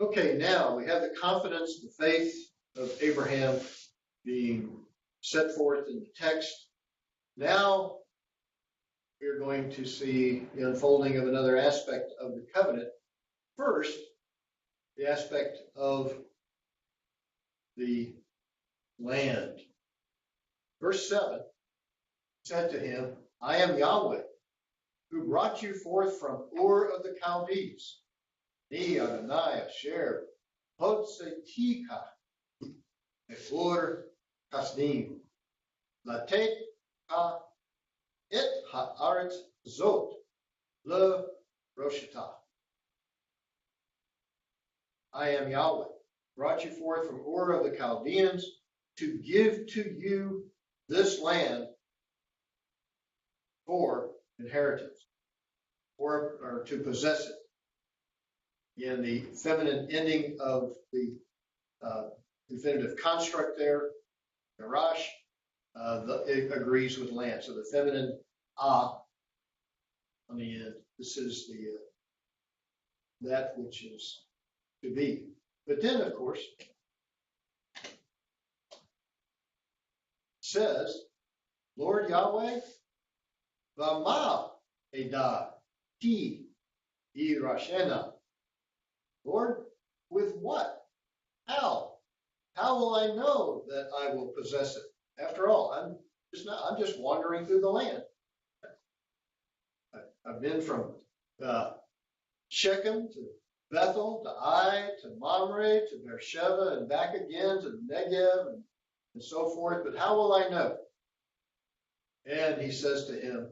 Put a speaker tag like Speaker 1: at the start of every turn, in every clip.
Speaker 1: Okay, now we have the confidence, the faith of Abraham being set forth in the text. Now we're going to see the unfolding of another aspect of the covenant. First, the aspect of the land. Verse 7 said to him, I am Yahweh, who brought you forth from Ur of the Chaldees. Ni Adonai Asher Hotzetika Ur Kasdim Latet Ha Et Haaretz Zot Le Roshita. I am Yahweh, brought you forth from Ur of the Chaldeans to give to you this land for inheritance, or to possess it. In the feminine ending of the infinitive construct there, Garash, it agrees with land. So the feminine on the end. This is the that which is to be. But then, of course, says, Lord Yahweh, Vama Edah Ki Irashena. Lord, with what? How? How will I know that I will possess it? After all, I'm just wandering through the land. I've been from Shechem to Bethel to Ai to Mamre to Beersheba and back again to the Negev and so forth. But how will I know? And he says to him,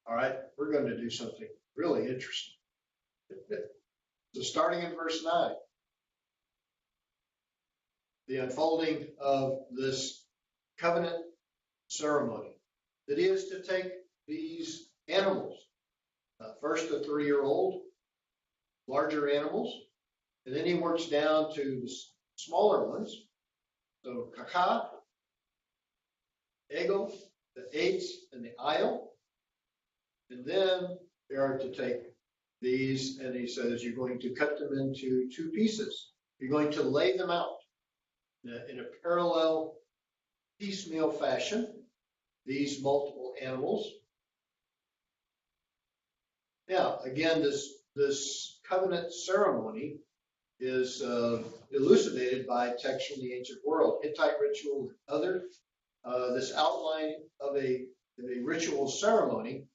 Speaker 1: all right, we're going to do something really interesting. So starting in verse 9, the unfolding of this covenant ceremony, that is to take these animals, first a 3-year-old, larger animals, and then he works down to the smaller ones. So Kaka, Egel, the eights, and the Isle. And then they are to take these, and he says you're going to cut them into 2 pieces. You're going to lay them out in a parallel piecemeal fashion, these multiple animals. Now, again, this covenant ceremony is elucidated by texts from the ancient world, Hittite ritual and other. This outline of a ritual ceremony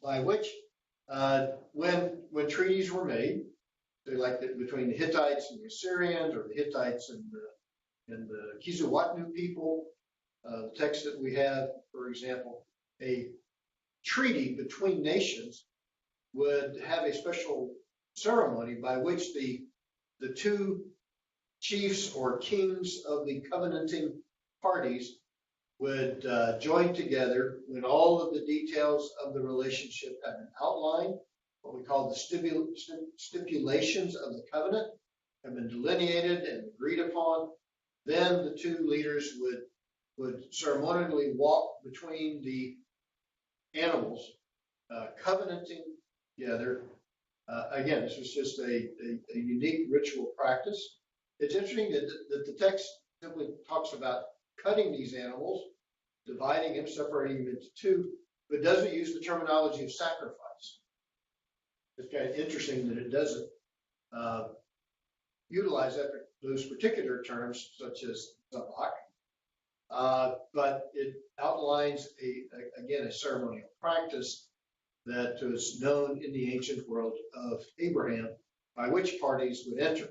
Speaker 1: by which when treaties were made, say like between the Hittites and the Assyrians, or the Hittites and the Kizilwatnu people, the text that we have, for example, a treaty between nations would have a special ceremony by which the 2 chiefs or kings of the covenanting parties would join together when all of the details of the relationship have been outlined, what we call the stipulations of the covenant have been delineated and agreed upon. Then the 2 leaders would ceremonially walk between the animals, covenanting together. Again, this was just a unique ritual practice. It's interesting that the text simply talks about cutting these animals, dividing them, separating them into 2, but doesn't use the terminology of sacrifice. It's kind of interesting that it doesn't utilize those particular terms, such as zabak, but it outlines again a ceremonial practice that was known in the ancient world of Abraham, by which parties would enter.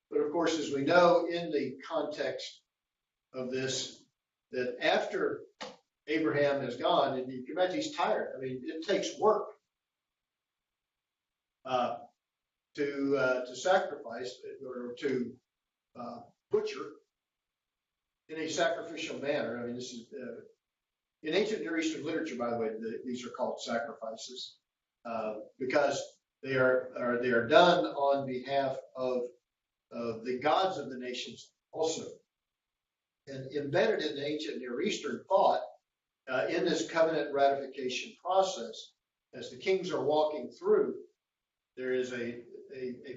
Speaker 1: But of course, as we know in the context of this, that after Abraham has gone, and you can imagine he's tired. I mean, it takes work to sacrifice or to butcher in a sacrificial manner. I mean, this is in ancient Near Eastern literature, by the way. These are called sacrifices because they are done on behalf of the gods of the nations also. And embedded in the ancient Near Eastern thought, in this covenant ratification process, as the kings are walking through, there is a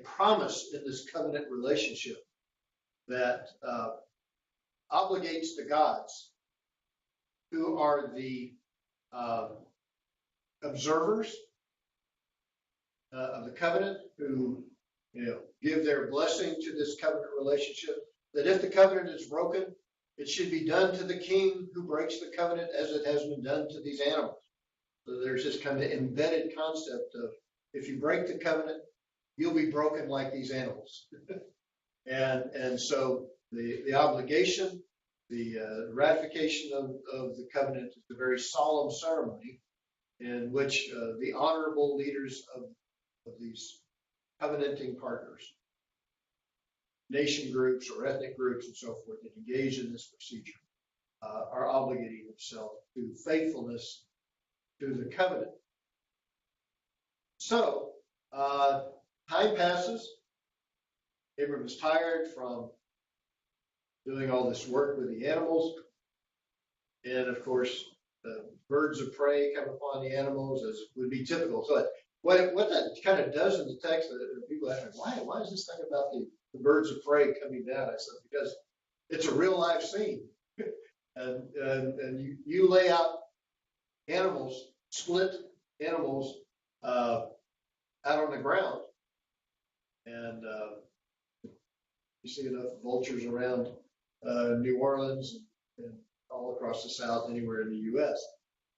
Speaker 1: promise in this covenant relationship that obligates the gods, who are the observers of the covenant, who give their blessing to this covenant relationship, that if the covenant is broken, it should be done to the king who breaks the covenant as it has been done to these animals. So there's this kind of embedded concept of, if you break the covenant, you'll be broken like these animals. and so the obligation, the ratification of the covenant is a very solemn ceremony in which the honorable leaders of these covenanting partners, nation groups or ethnic groups and so forth, that engage in this procedure are obligating themselves to faithfulness to the covenant. So time passes. Abram is tired from doing all this work with the animals. And of course, the birds of prey come upon the animals, as would be typical. So what that kind of does in the text, people ask me, why is this thing about the birds of prey coming down? I said, because it's a real life scene. and you lay out animals, split animals out on the ground, and you see enough vultures around New Orleans and all across the South, anywhere in the U.S.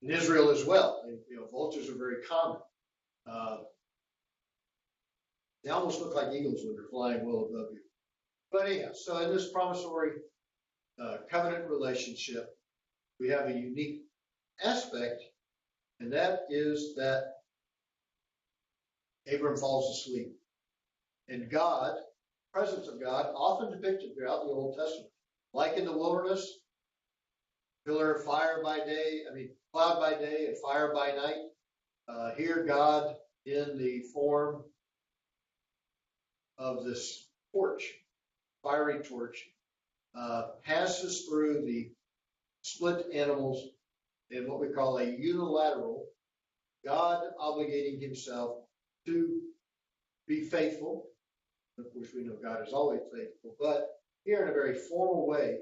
Speaker 1: In Israel as well. Vultures are very common. They almost look like eagles when they're flying well above you. But anyhow, so in this promissory covenant relationship, we have a unique aspect, and that is that Abram falls asleep. And God, the presence of God, often depicted throughout the Old Testament, like in the wilderness, pillar of fire by day, cloud by day and fire by night. Here, God, in the form of this torch, fiery torch, passes through the split animals in what we call a unilateral, God obligating himself to be faithful. Of course, we know God is always faithful, but here in a very formal way,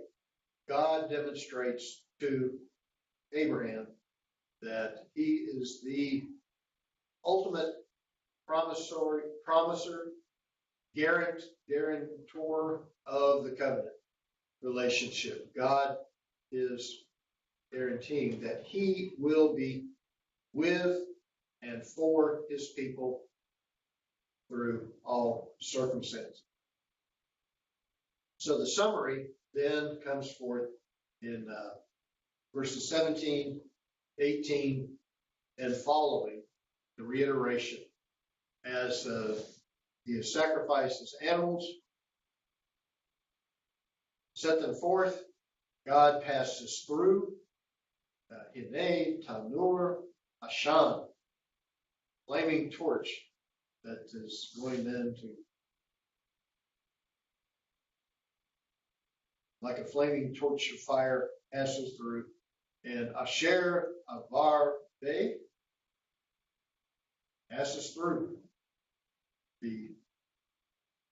Speaker 1: God demonstrates to Abraham that he is the ultimate promiser, guarantor of the covenant relationship. God is guaranteeing that he will be with and for his people through all circumstances. So the summary then comes forth in verses 17, 18, and following, the reiteration, as he has sacrificed his animals, set them forth. God passes through Hinei, Tanur, Ashan, flaming torch that is going then to, like a flaming torch of fire, passes through, and Asher Avar Bey passes through the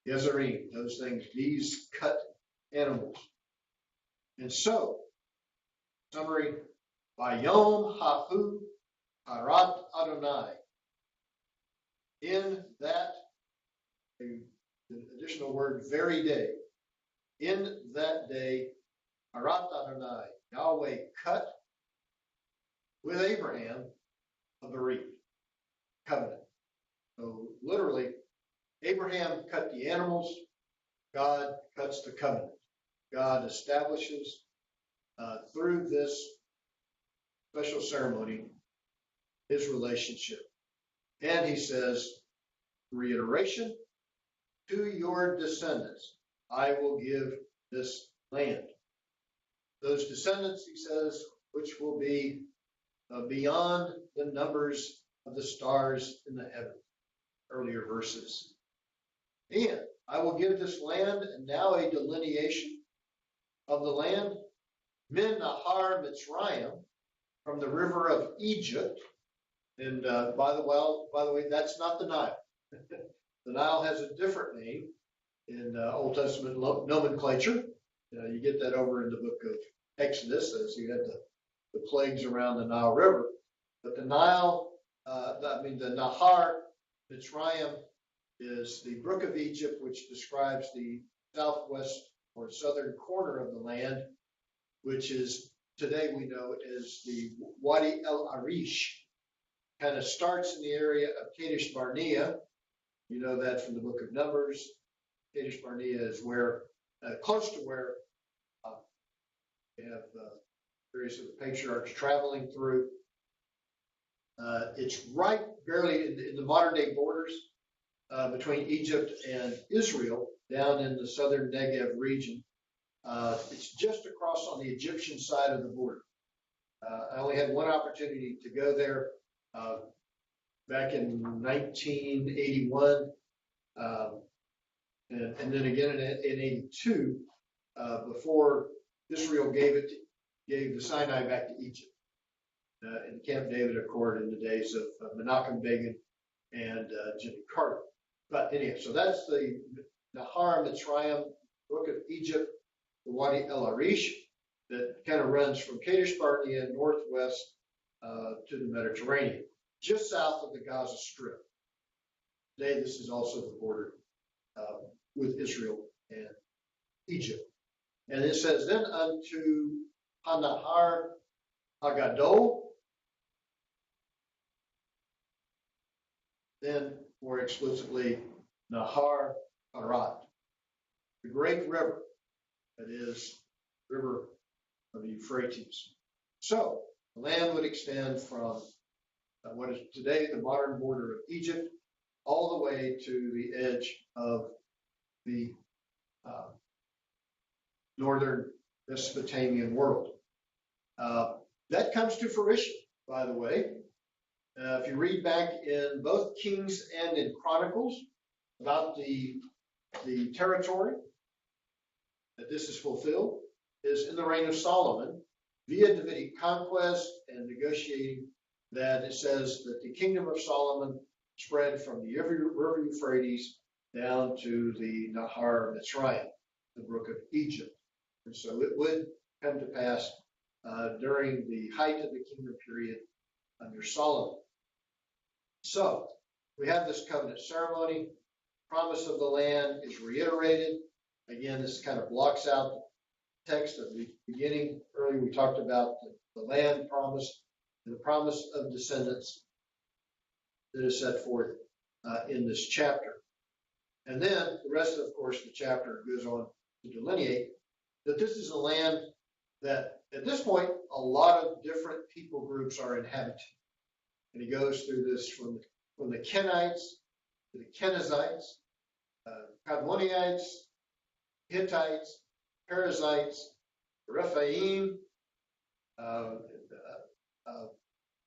Speaker 1: Gezerim, those things, these cut animals. And so, summary, Vayom Hahu Harat Adonai. In that, the additional word, very day, in that day, Harat Adonai, Yahweh cut with Abraham a berit, covenant. So literally, Abraham cut the animals, God cuts the covenant. God establishes through this special ceremony his relationship. And he says, reiteration, to your descendants, I will give this land. Those descendants, he says, which will be beyond the numbers of the stars in the heaven. Earlier verses. And I will give this land, and now a delineation of the land, Min Nahar Mitzrayim, from the river of Egypt. And by the way, that's not the Nile. The Nile has a different name in Old Testament nomenclature. You get that over in the book of Exodus, as you had the plagues around the Nile River. But the Nile, the Nahar Mitzrayim is the brook of Egypt, which describes the southwest or southern corner of the land, which is today we know as the Wadi El Arish. Kind of starts in the area of Kadesh Barnea. You know that from the book of Numbers. Kadesh Barnea is where, close to where we have various of the patriarchs traveling through. It's right barely in the modern day borders between Egypt and Israel, down in the southern Negev region. It's just across on the Egyptian side of the border. I only had one opportunity to go there back in 1981, and then again in 82, before Israel gave the Sinai back to Egypt in Camp David Accord in the days of Menachem Begin and Jimmy Carter. But anyhow, so that's the Nahar Mitzrayim, brook of Egypt, the Wadi El Arish, that kind of runs from Kadesh Barnea northwest to the Mediterranean, just south of the Gaza Strip. Today, this is also the border with Israel and Egypt. And it says, then unto Hanahar Hagadol, then more explicitly, Nahar Harat, the great river that is the river of the Euphrates. So the land would extend from what is today the modern border of Egypt all the way to the edge of the northern Mesopotamian world. That comes to fruition, by the way. If you read back in both Kings and in Chronicles about the territory that this is fulfilled, is in the reign of Solomon via Davidic conquest and negotiating, that it says that the kingdom of Solomon spread from the river Euphrates down to the Nahar Mitzrayim, the brook of Egypt. And so it would come to pass during the height of the kingdom period under Solomon. So we have this covenant ceremony. Promise of the land is reiterated. Again, this kind of blocks out the text of the beginning. Earlier we talked about the land promise and the promise of descendants that is set forth in this chapter. And then the rest of course, the chapter goes on to delineate that this is a land that at this point, a lot of different people groups are inhabiting. And he goes through this from the Kenites to the Kenizzites, Kadmonites, Hittites, Perizzites, Rephaim,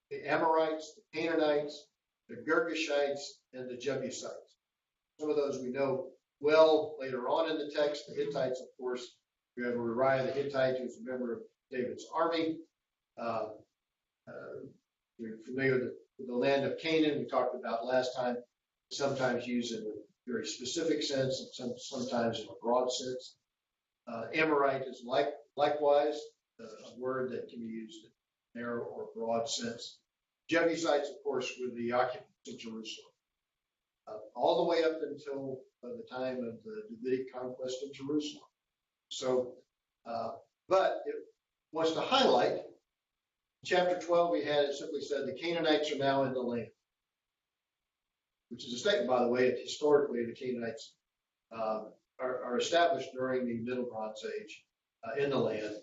Speaker 1: the Amorites, the Canaanites, the Girgashites, and the Jebusites. Some of those we know well later on in the text. The Hittites, of course, we have Uriah the Hittite, who's a member of David's army. You're familiar with the land of Canaan, we talked about last time, sometimes used in a very specific sense and sometimes in a broad sense. Amorite is likewise a word that can be used in narrow or broad sense. Jebusites, of course, were the occupants of Jerusalem, all the way up until the time of the Davidic conquest of Jerusalem. So, but it wants to highlight, chapter 12, we had it simply said the Canaanites are now in the land, which is a statement, by the way, that historically the Canaanites are established during the Middle Bronze Age in the land,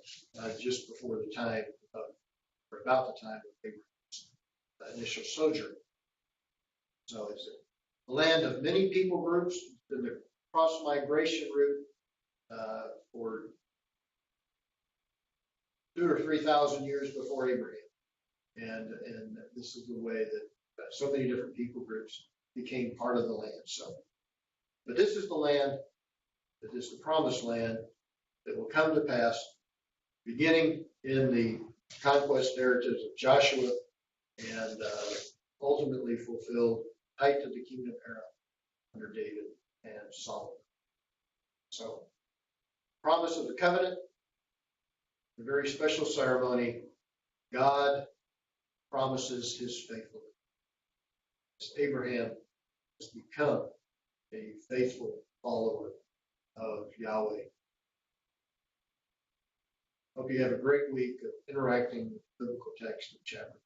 Speaker 1: just before the time of, or about the time of Abraham's initial sojourn. So it's a land of many people groups, been the cross-migration route for 2,000 or 3,000 years before Abraham. And this is the way that so many different people groups became part of the land. So, but this is the land that is the promised land that will come to pass, beginning in the conquest narratives of Joshua and ultimately fulfilled height of the kingdom era under David and Solomon. So, promise of the covenant, a very special ceremony. God promises his faithfulness. Abraham has become a faithful follower of Yahweh. Hope you have a great week of interacting with biblical text in chapter